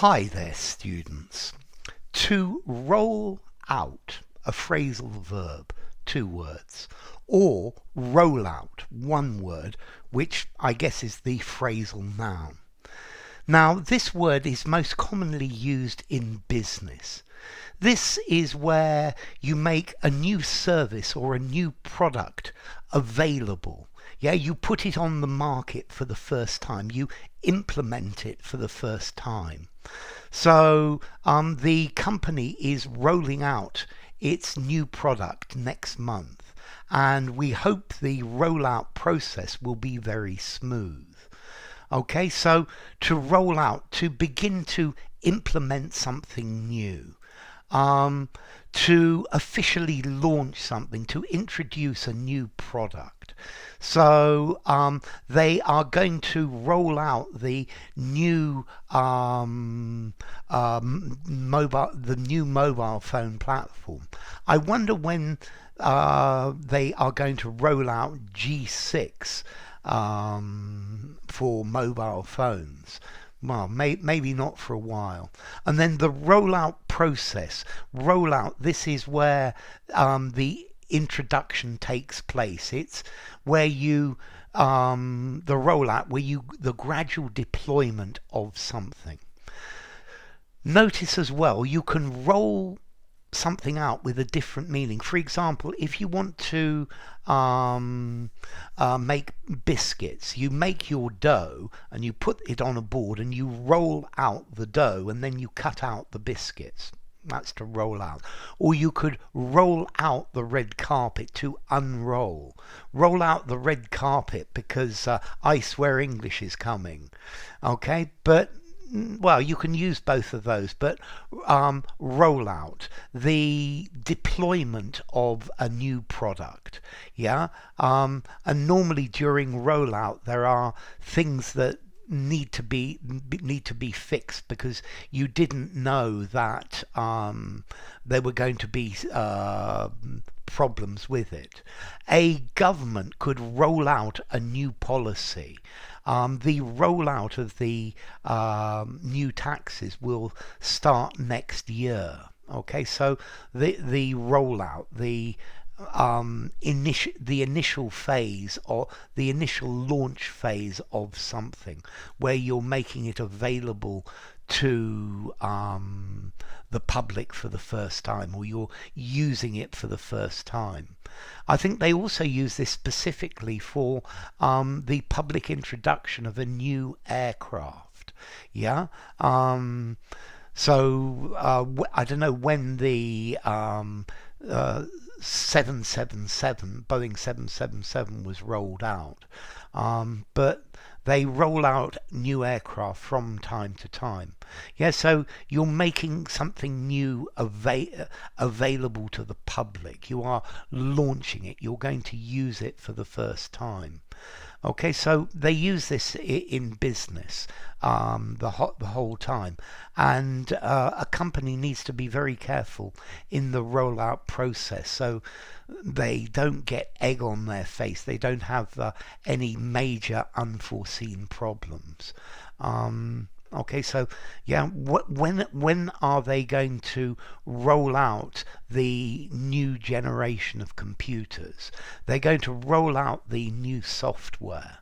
Hi there, students. To roll out, a phrasal verb, 2 words, or roll out, 1 word, which I guess is the phrasal noun. Now, this word is most commonly used in business. This is where you make a new service or a new product available. Yeah, you put it on the market for the first time. You implement it for the first time. So the company is rolling out its new product next month, and we hope the rollout process will be very smooth. Okay, so to roll out, to begin to implement something new, to officially launch something, to introduce a new product. So they are going to roll out the new mobile phone platform. I wonder when they are going to roll out G6 for mobile phones. Well, maybe not for a while. And then the rollout process. Rollout, this is where the introduction takes place. It's where you, the rollout, the gradual deployment of something. Notice as well, you can roll something out with a different meaning. For example, if you want to make biscuits, you make your dough and you put it on a board and you roll out the dough and then you cut out the biscuits. That's to roll out. Or you could roll out the red carpet, to unroll. Roll out the red carpet because I Swear English is coming. Okay, but well, you can use both of those, but rollout, the deployment of a new product. Yeah, and normally during rollout there are things that need to be fixed because you didn't know that there were going to be problems with it. A government could roll out a new policy. The rollout of the new taxes will start next year. Okay, so the rollout, the initial phase, or the initial launch phase of something, where you're making it available to the public for the first time, or you're using it for the first time. I think they also use this specifically for the public introduction of a new aircraft. Yeah. I don't know when the 777, Boeing 777 was rolled out, but they roll out new aircraft from time to time. Yeah, so you're making something new available to the public. You are launching it. You're going to use it for the first time. Okay, so they use this in business the whole time, and a company needs to be very careful in the rollout process so they don't get egg on their face. They don't have any major unforeseen problems. Okay, so yeah, when are they going to roll out the new generation of computers? They're going to roll out the new software.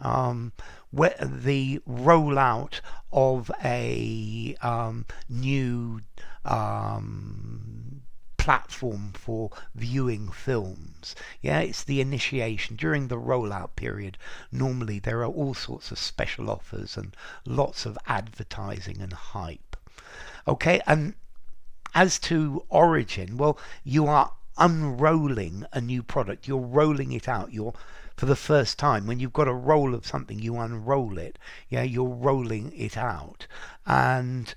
The rollout of a new platform for viewing films. Yeah, it's the initiation. During the rollout period, normally there are all sorts of special offers and lots of advertising and hype. Okay, and as to origin, well, you are unrolling a new product. You're rolling it out. You're for the first time. When you've got a roll of something, you unroll it. Yeah, you're rolling it out. And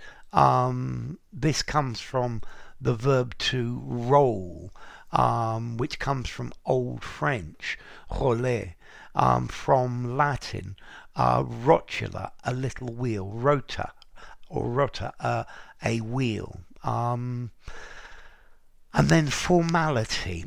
this comes from the verb to roll, which comes from Old French, roller, from Latin, rotula, a little wheel, rota, or rota, a wheel. And then formality.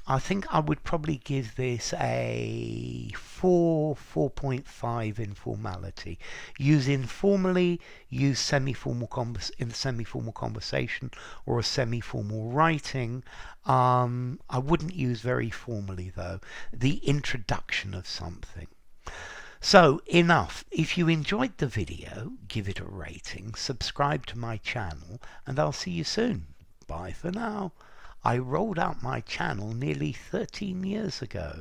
I think I would probably give this a 4.5 in formality. Use informally, use in the semi-formal conversation or a semi-formal writing. I wouldn't use very formally though. The introduction of something. So enough. If you enjoyed the video, give it a rating, subscribe to my channel, and I'll see you soon. Bye for now. I rolled out my channel nearly 13 years ago.